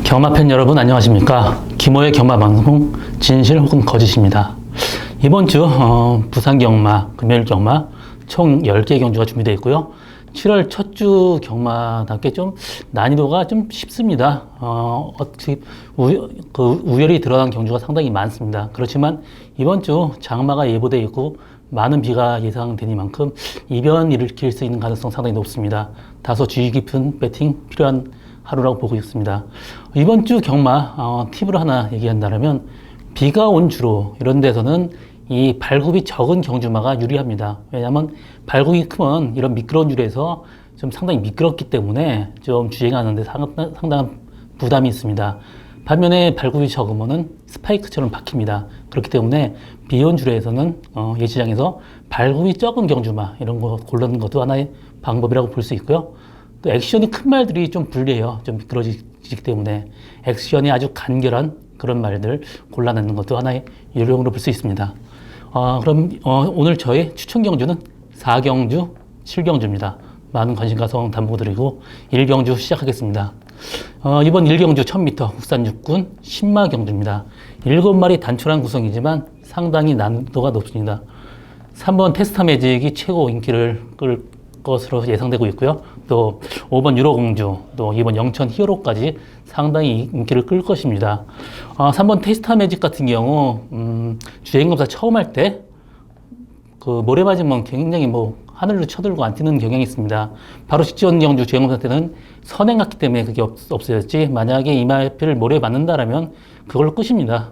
경마팬 여러분 안녕하십니까. 김호의 경마방송 진실 혹은 거짓입니다. 이번 주 부산 경마, 금요일 경마 총 10개 경주가 준비되어 있고요. 7월 첫 주 경마답게 좀 난이도가 좀 쉽습니다. 우열이 드러난 경주가 상당히 많습니다. 그렇지만 이번 주 장마가 예보되어 있고 많은 비가 예상되니만큼 이변 일으킬 수 있는 가능성 상당히 높습니다. 다소 주의 깊은 배팅 필요한 하루라고 보고 있습니다. 이번 주 경마 팁을 하나 얘기한다면 비가 온 주로 이런 데서는 이 발굽이 적은 경주마가 유리합니다. 왜냐하면 발굽이 크면 이런 미끄러운 줄에서 좀 상당히 미끄럽기 때문에 좀 주행하는데 상당한 부담이 있습니다. 반면에 발굽이 적으면은 스파이크처럼 박힙니다. 그렇기 때문에 비 온 줄에서는 예시장에서 발굽이 적은 경주마 이런 거 고르는 것도 하나의 방법이라고 볼 수 있고요. 또 액션이 큰 말들이 좀 불리해요. 좀 미끄러지기 때문에 액션이 아주 간결한 그런 말들 골라내는 것도 하나의 요령으로 볼 수 있습니다. 그럼 오늘 저의 추천 경주는 4경주, 7경주입니다. 많은 관심과 성 담보드리고 1경주 시작하겠습니다. 이번 1경주 1000m 국산 육군 신마 경주입니다. 7마리 단촐한 구성이지만 상당히 난이도가 높습니다. 3번 테스타 매직이 최고 인기를 끌 것으로 예상되고 있고요. 또 5번 유로공주, 또 2번 영천 히어로까지 상당히 인기를 끌 것입니다. 3번 테스타 매직 같은 경우 주행검사 처음 할 때 그 모래 맞으면 굉장히 하늘로 쳐들고 안 뛰는 경향이 있습니다. 바로 직전 경주 주행검사 때는 선행 갔기 때문에 그게 없어졌지, 만약에 이마에를 모래 맞는다라면 그걸로 끝입니다.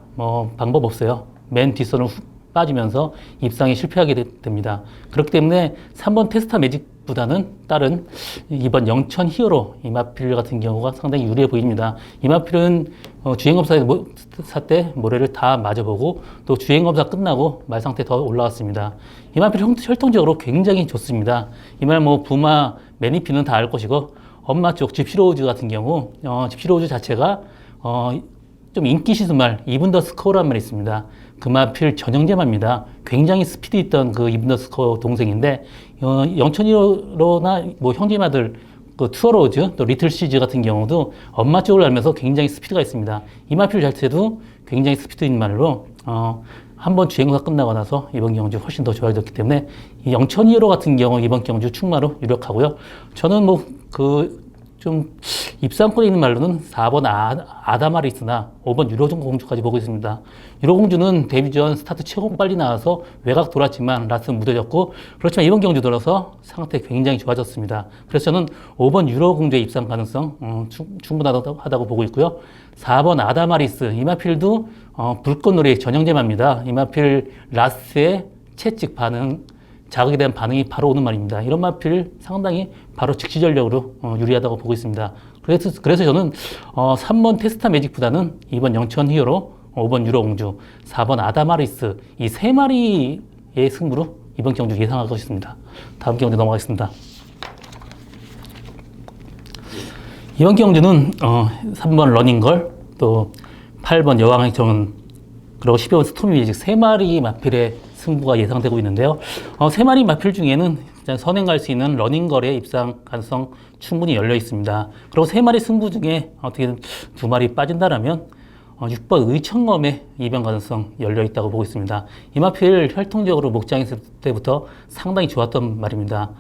방법 없어요. 맨 뒷선을 빠지면서 입상에 실패하게 됩니다. 그렇기 때문에 3번 테스타 매직보다는 다른 2번 영천 히어로 이마필 같은 경우가 상당히 유리해 보입니다. 이마필은 주행검사 때 모래를 다 맞아보고 또 주행검사 끝나고 말 상태 더 올라왔습니다. 이마필 혈통적으로 굉장히 좋습니다. 이말 부마, 매니피는 다 알 것이고 엄마 쪽 집시로우즈 같은 경우 집시로우즈 자체가 좀 인기 시스말 이븐더스코어란 말이 있습니다. 금화필 전형제마입니다. 굉장히 스피드 있던 그 이븐더스코어 동생인데 영천이로나 형제마들 그 투어로즈 또 리틀시즈 같은 경우도 엄마 쪽을 알면서 굉장히 스피드가 있습니다. 이마필 자체도 굉장히 스피드 있는 말로 한번 주행사 끝나고 나서 이번 경주 훨씬 더 좋아졌기 때문에 이 영천이로 같은 경우 이번 경주 충마로 유력하고요. 저는 좀 입상권에 있는 말로는 4번 아다마리스나 5번 유로공주까지 보고 있습니다. 유로공주는 데뷔 전 스타트 최고 빨리 나와서 외곽 돌았지만 라스트 무뎌졌고, 그렇지만 이번 경주 들어서 상태 굉장히 좋아졌습니다. 그래서 저는 5번 유로공주의 입상 가능성 충분하다고 보고 있고요. 4번 아다마리스 이마필도 불꽃놀이 전형제마입니다. 이마필 라스트의 채찍 반응, 자극에 대한 반응이 바로 오는 말입니다. 이런 마필 상당히 바로 즉시 전력으로 유리하다고 보고 있습니다. 그래서 저는 3번 테스타 매직보다는 2번 영천 히어로, 5번 유로공주, 4번 아다마리스 이 세 마리의 승부로 이번 경주 예상할 것입니다. 다음 경주 넘어가겠습니다. 이번 경주는 3번 러닝걸, 또 8번 여왕의 정은, 그리고 12번 스토미 매직 세 마리 마필의 승부가 예상되고 있는데요. 세 마리 마필 중에는 선행 갈 수 있는 러닝걸의 입상 가능성 충분히 열려 있습니다. 그리고 세 마리 승부 중에 어떻게든 두 마리 빠진다라면 6번 의천검의 이변 가능성 열려 있다고 보고 있습니다. 이 마필 혈통적으로 목장했을 때부터 상당히 좋았던 말입니다.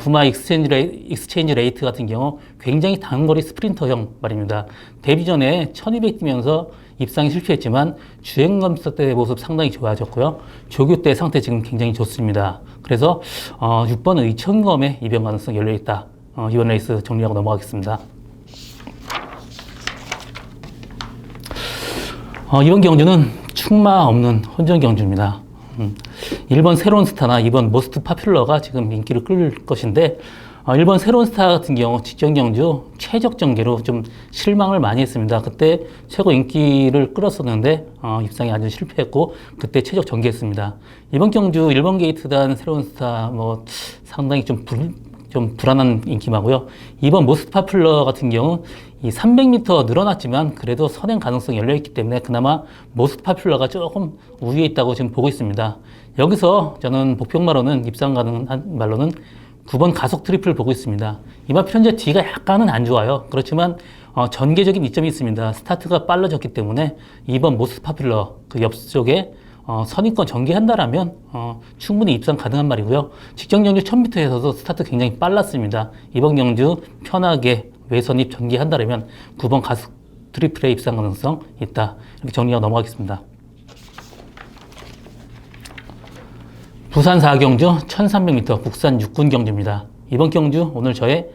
부마 익스체인지 레이트 같은 경우 굉장히 단거리 스프린터형 말입니다. 데뷔 전에 1200 뛰면서 입상이 실패했지만 주행검사 때 모습 상당히 좋아졌고요. 조교 때 상태 지금 굉장히 좋습니다. 그래서 6번 의천검의 이변 가능성 열려 있다. 이번 레이스 정리하고 넘어가겠습니다. 이번 경주는 충마 없는 혼전 경주입니다. 1번 새로운 스타나 2번 모스트 파퓰러가 지금 인기를 끌 것인데 1번 새로운 스타 같은 경우 직전 경주 최적 전개로 좀 실망을 많이 했습니다. 그때 최고 인기를 끌었었는데 입상이 아주 실패했고 그때 최적 전개했습니다. 이번 경주 1번 게이트단 새로운 스타 상당히 좀 불안한 인기마고요. 2번 모스트 파퓰러 같은 경우 이 300m 늘어났지만 그래도 선행 가능성이 열려있기 때문에 그나마 모스트 파퓰러가 조금 우위에 있다고 지금 보고 있습니다. 여기서 저는 복평마로는 입상 가능한 말로는 9번 가속 트리플 보고 있습니다. 이마필 현재 뒤가 약간은 안 좋아요. 그렇지만 전개적인 이점이 있습니다. 스타트가 빨라졌기 때문에 2번 모스파필러 그 옆쪽에 선입권 전개한다라면 충분히 입상 가능한 말이고요. 직전 경주 1000m에서도 스타트 굉장히 빨랐습니다. 이번 경주 편하게 외선입 전개한다라면 9번 가속 트리플의 입상 가능성 있다. 이렇게 정리하고 넘어가겠습니다. 부산 4경주 1300m 국산 육군 경주입니다. 이번 경주 오늘 저의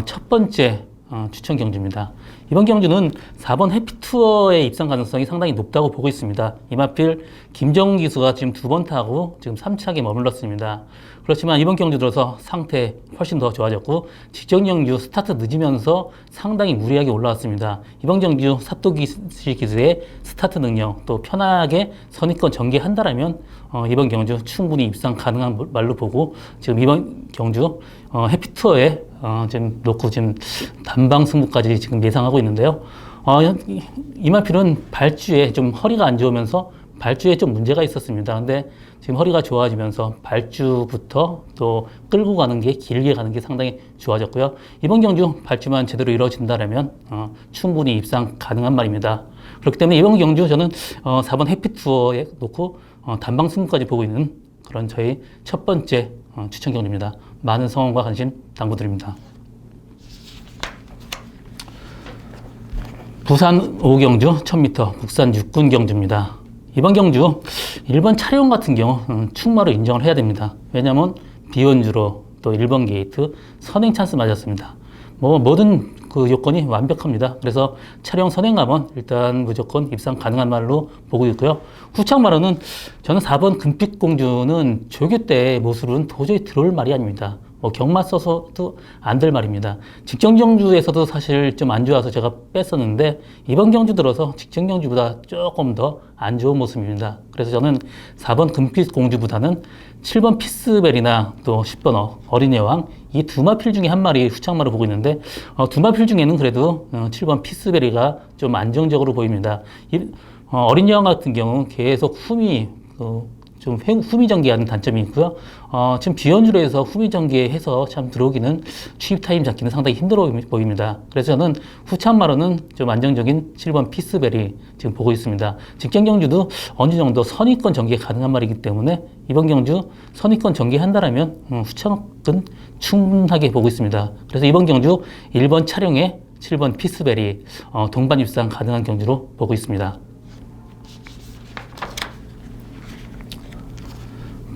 첫 번째 추천 경주입니다. 이번 경주는 4번 해피투어의 입상 가능성이 상당히 높다고 보고 있습니다. 이마필 김정훈 기수가 지금 2번 타고 지금 3차게 머물렀습니다. 그렇지만 이번 경주 들어서 상태 훨씬 더 좋아졌고 직전 경주 스타트 늦으면서 상당히 무리하게 올라왔습니다. 이번 경주 사토기 기수의 스타트 능력 또 편하게 선입권 전개한다라면 이번 경주 충분히 입상 가능한 말로 보고 지금 이번 경주 해피투어에 지금 놓고 지금 단방 승부까지 지금 예상하고 있는데요. 이마필은 발주에 좀 허리가 안 좋으면서 발주에 좀 문제가 있었습니다. 근데 지금 허리가 좋아지면서 발주부터 또 끌고 가는 게 길게 가는 게 상당히 좋아졌고요. 이번 경주 발주만 제대로 이루어진다면 충분히 입상 가능한 말입니다. 그렇기 때문에 이번 경주 저는 4번 해피투어에 놓고 단방 승부까지 보고 있는 그런 저희 첫 번째 추천 경주입니다. 많은 성원과 관심 당부드립니다. 부산 5경주 1000m 국산 육군 경주입니다. 이번 경주 1번 차량 같은 경우 충마로 인정을 해야 됩니다. 왜냐하면 비원주로 또 1번 게이트 선행 찬스 맞았습니다. 모든 그 요건이 완벽합니다. 그래서 차량 선행하면 일단 무조건 입상 가능한 말로 보고 있고요. 후창마로는 저는 4번 금빛공주는 조교 때의 모습은 도저히 들어올 말이 아닙니다. 경마 써서도 안 될 말입니다. 직전 경주에서도 사실 좀 안 좋아서 제가 뺐었는데 이번 경주 들어서 직전 경주보다 조금 더 안 좋은 모습입니다. 그래서 저는 4번 금빛공주보다는 7번 피스벨이나 또 10번 어린이 여왕 이 두 마필 중에 한 마리 후창마로 보고 있는데 두 마필 중에는 그래도 7번 피스벨이가 좀 안정적으로 보입니다. 어린이 여왕 같은 경우 계속 좀 후미 전개하는 단점이 있고요. 지금 비원주로 해서 후미 전개해서 참 들어오기는 취입 타임 잡기는 상당히 힘들어 보입니다. 그래서 저는 후창마로는 좀 안정적인 7번 피스벨이 지금 보고 있습니다. 직전 경주도 어느 정도 선입권 전개 가능한 말이기 때문에 이번 경주 선입권 전개한다라면 후창은 충분하게 보고 있습니다. 그래서 이번 경주 1번 차량에 7번 피스벨이 동반 입상 가능한 경주로 보고 있습니다.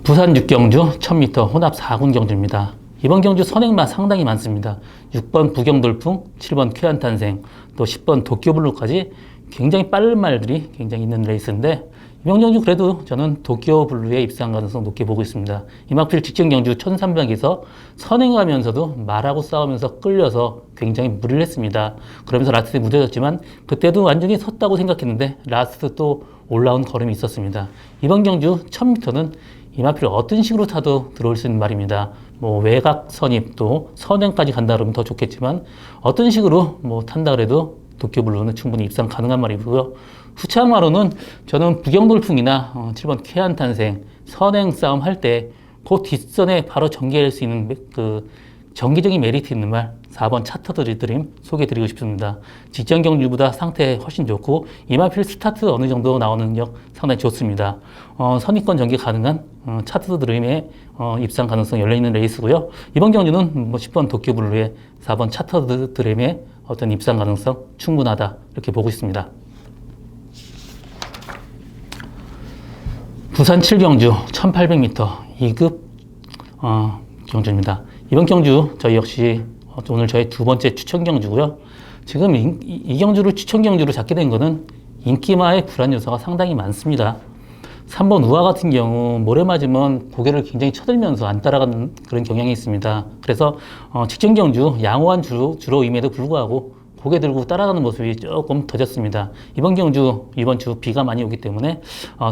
부산 6경주 1000m 혼합 4군 경주입니다. 이번 경주 선행마 상당히 많습니다. 6번 부경돌풍, 7번 쾌한탄생, 또 10번 도쿄블루까지 굉장히 빠른 말들이 굉장히 있는 레이스인데 이번 경주 그래도 저는 도쿄블루의 입상 가능성 높게 보고 있습니다. 이마필 직전 경주 1300에서 선행하면서도 말하고 싸우면서 끌려서 굉장히 무리를 했습니다. 그러면서 라스트에 무뎌졌지만 그때도 완전히 섰다고 생각했는데 라스트 또 올라온 걸음이 있었습니다. 이번 경주 1000m는 이마필 어떤 식으로 타도 들어올 수 있는 말입니다. 외곽 선입도 선행까지 간다 그러면 더 좋겠지만 어떤 식으로 탄다 그래도 도쿄블루는 충분히 입상 가능한 말이고요. 후창마로는 저는 부경돌풍이나 7번 쾌한탄생 선행 싸움 할 때 그 뒷선에 바로 전개할 수 있는 그 정기적인 메리트 있는 말 4번 차터드 드림 소개해드리고 싶습니다. 직전 경주보다 상태 훨씬 좋고 이마필 스타트 어느 정도 나오는 능력 상당히 좋습니다. 선입권 전개 가능한 차터드 드림의 입상 가능성 열려있는 레이스고요. 이번 경주는 10번 도쿄블루의 4번 차터드 드림의 어떤 입상 가능성 충분하다 이렇게 보고 있습니다. 부산 7경주 1800m 2급 경주입니다. 이번 경주 저희 역시 오늘 저희 두 번째 추천 경주고요. 지금 이 경주를 추천 경주로 잡게 된 거는 인기마의 불안 요소가 상당히 많습니다. 3번 우아 같은 경우 모래 맞으면 고개를 굉장히 쳐들면서 안 따라가는 그런 경향이 있습니다. 그래서 직전 경주 양호한 주로임에도 불구하고 고개 들고 따라가는 모습이 조금 더졌습니다. 이번 주 비가 많이 오기 때문에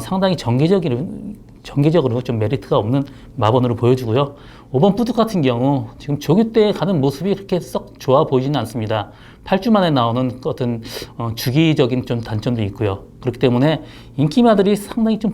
상당히 정기적으로 좀 메리트가 없는 마번으로 보여주고요. 5번 뿌듯 같은 경우 지금 조교 때 가는 모습이 그렇게 썩 좋아 보이지는 않습니다. 8주 만에 나오는 어떤 주기적인 좀 단점도 있고요. 그렇기 때문에 인기마들이 상당히 좀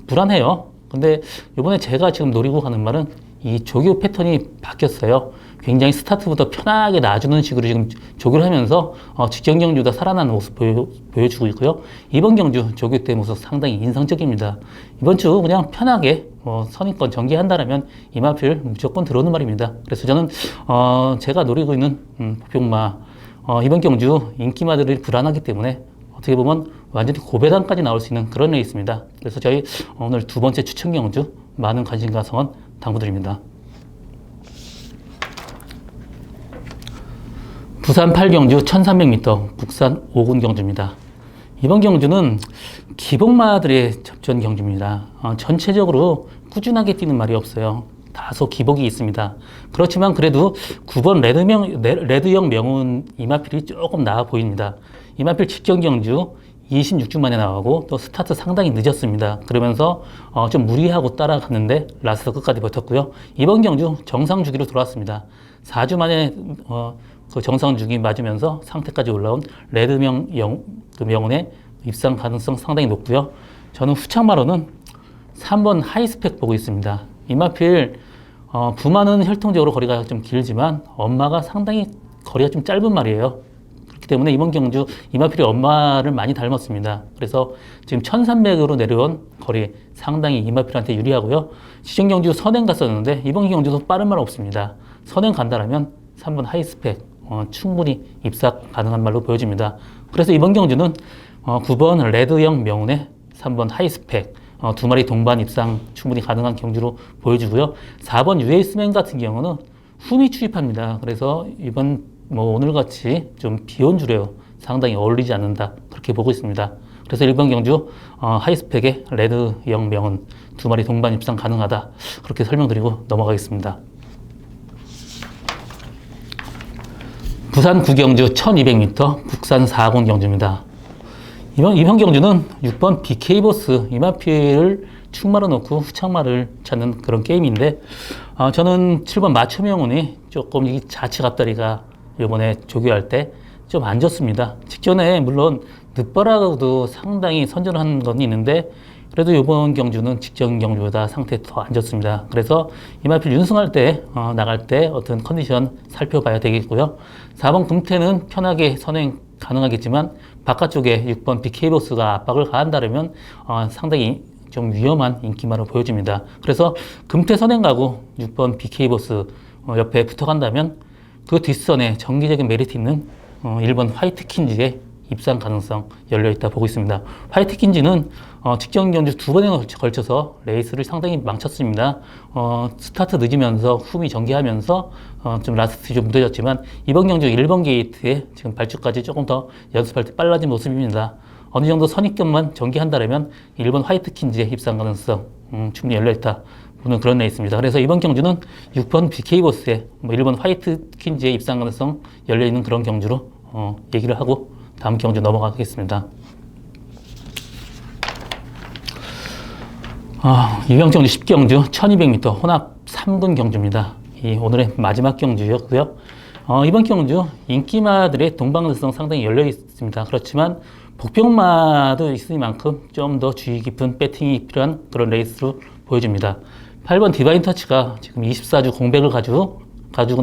불안해요. 근데 이번에 제가 지금 노리고 가는 말은 이 조교 패턴이 바뀌었어요. 굉장히 스타트부터 편하게 놔주는 식으로 지금 조교를 하면서 직전 경주보다 살아나는 모습 보여주고 있고요. 이번 경주 조교 때 모습 상당히 인상적입니다. 이번 주 그냥 편하게 선입권 전개한다라면 이마필 무조건 들어오는 말입니다. 그래서 저는 제가 노리고 있는 복병마 이번 경주 인기마들이 불안하기 때문에 어떻게 보면 완전히 고배당까지 나올 수 있는 그런 레이스입니다. 그래서 저희 오늘 두 번째 추천 경주 많은 관심과 성원 당부드립니다. 부산 8경주 1300m 북산 5군 경주입니다. 이번 경주는 기복마들의 접전 경주입니다. 전체적으로 꾸준하게 뛰는 말이 없어요. 다소 기복이 있습니다. 그렇지만 그래도 9번 레드형 명운 이마필이 조금 나아 보입니다. 이마필 직전 경주 26주 만에 나가고 또 스타트 상당히 늦었습니다. 그러면서 좀 무리하고 따라갔는데 라스트 끝까지 버텼고요. 이번 경주 정상 주기로 돌아왔습니다. 4주 만에 그 정상 주기 맞으면서 상태까지 올라온 레드명 명운의 입상 가능성 상당히 높고요. 저는 후창마로는 3번 하이스펙 보고 있습니다. 이마필 부마는 혈통적으로 거리가 좀 길지만 엄마가 상당히 거리가 좀 짧은 말이에요. 그렇기 때문에 이번 경주 이마필이 엄마를 많이 닮았습니다. 그래서 지금 1300으로 내려온 거리 상당히 이마필한테 유리하고요. 시정 경주 선행 갔었는데 이번 경주도 빠른 말 없습니다. 선행 간다라면 3번 하이스펙 충분히 입삭 가능한 말로 보여집니다. 그래서 이번 경주는 9번 레드형 명운에 3번 하이스펙 두 마리 동반 입상 충분히 가능한 경주로 보여주고요. 4번 유에이스맨 같은 경우는 훔이 추입합니다. 그래서 이번 오늘같이 좀 비온 주래요. 상당히 어울리지 않는다. 그렇게 보고 있습니다. 그래서 1번 경주 하이스펙의 레드형 명운 두 마리 동반 입상 가능하다. 그렇게 설명드리고 넘어가겠습니다. 부산 9경주 1200m 북산 4군 경주입니다. 이번 경주는 6번 BK보스 이마필을 축마로 놓고 후창마를 찾는 그런 게임인데 저는 7번 마초명운이 조금 이 자체 앞다리가 이번에 조교할 때 좀 안 좋습니다. 직전에 물론 늦바라도 상당히 선전한 건 있는데 그래도 이번 경주는 직전 경주보다 상태 더 안 좋습니다. 그래서 이마필 윤승할 때 나갈 때 어떤 컨디션 살펴봐야 되겠고요. 4번 금태는 편하게 선행 가능하겠지만 바깥쪽에 6번 BK보스가 압박을 가한다면 상당히 좀 위험한 인기마로 보여집니다. 그래서 금태 선행 가고 6번 BK보스 옆에 붙어간다면 그 뒷선에 정기적인 메리트 있는 1번 화이트킨지의 입상 가능성 열려있다 보고 있습니다. 화이트킨지는 직전 경주 두 번에 걸쳐서 레이스를 상당히 망쳤습니다. 스타트 늦으면서 훔이 전개하면서 좀 라스트 좀 무뎌졌지만 이번 경주 1번 게이트에 지금 발주까지 조금 더 연습할 때 빨라진 모습입니다. 어느 정도 선입견만 전개한다면 1번 화이트킨지의 입상 가능성 충분히 열려있다 보는 그런 레이스입니다. 그래서 이번 경주는 6번 BK보스의 1번 화이트킨지의 입상 가능성 열려있는 그런 경주로 얘기를 하고 다음 경주 넘어가겠습니다. 이번 경주 10경주 1200m 혼합 3군 경주입니다. 이 오늘의 마지막 경주였고요. 이번 경주 인기마들의 동방능성 상당히 열려 있습니다. 그렇지만 복병마도 있으니만큼 좀 더 주의 깊은 배팅이 필요한 그런 레이스로 보여집니다. 8번 디바인 터치가 지금 24주 공백을 가지고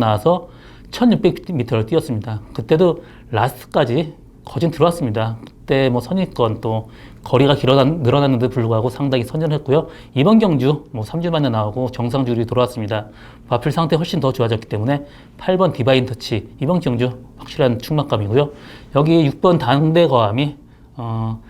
나와서 1600m를 뛰었습니다. 그때도 라스트까지 거진 들어왔습니다. 그때 선입권 또 거리가 늘어났는데 불구하고 상당히 선전했고요. 이번 경주 3주 만에 나오고 정상 주기 돌아왔습니다. 바필 상태 훨씬 더 좋아졌기 때문에 8번 디바인 터치 이번 경주 확실한 충막감이고요. 여기 6번 당대 거함이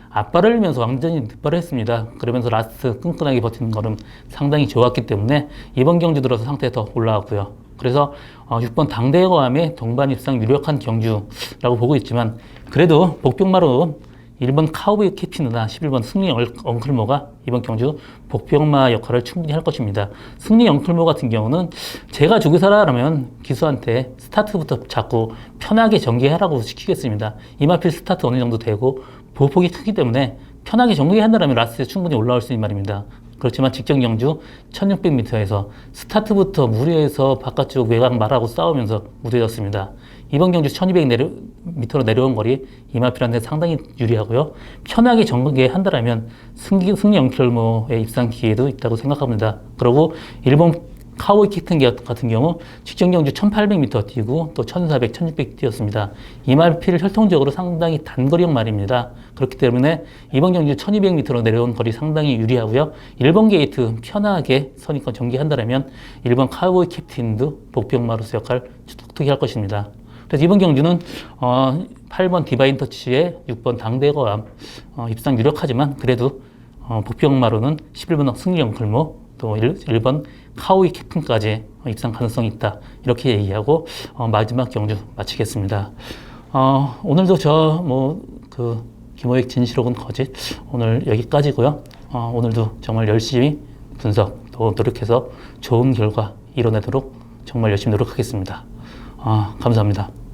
앞발을 밀면서 완전히 뒷발을 했습니다. 그러면서 라스트 끈끈하게 버티는 걸음 상당히 좋았기 때문에 이번 경주 들어서 상태 더 올라왔고요. 그래서 6번 당대의 거함의 동반 입상 유력한 경주라고 보고 있지만 그래도 복병마로 1번 카우보이 캐피누나 11번 승리 엉클모가 이번 경주 복병마 역할을 충분히 할 것입니다. 승리 엉클모 같은 경우는 제가 조교사라면 기수한테 스타트부터 자꾸 편하게 전개하라고 시키겠습니다. 이마필 스타트 어느 정도 되고 보폭이 크기 때문에 편하게 전개한다면 라스트에 충분히 올라올 수 있는 말입니다. 그렇지만 직전 경주 1600m에서 스타트부터 무리해서 바깥쪽 외곽 말하고 싸우면서 무뎌졌습니다. 이번 경주 1200m로 내려온 거리 이마필한테 상당히 유리하고요. 편하게 전개한다면 승리 엉클모의 입상 기회도 있다고 생각합니다. 그리고 일본 카우보이 킥튼 같은 경우 직전 경주 1800m 뛰고 또 1400, 1600 뛰었습니다. 이말필 혈통적으로 상당히 단거리형 말입니다. 그렇기 때문에 이번 경주 1200m로 내려온 거리 상당히 유리하고요. 1번 게이트 편하게 선입권 전개한다면 1번 카우보이 캡틴도 복병마루스 역할 톡톡히 할 것입니다. 그래서 이번 경주는 8번 디바인 터치에 6번 당대거암 입상 유력하지만 그래도 복병마루는 11번 승리형 글모 또 1번 카우보이 캡틴까지 입상 가능성이 있다. 이렇게 얘기하고 마지막 경주 마치겠습니다. 오늘도 김호익 진실록은 거짓 오늘 여기까지고요. 오늘도 정말 열심히 분석 또 노력해서 좋은 결과 이뤄내도록 정말 열심히 노력하겠습니다. 감사합니다.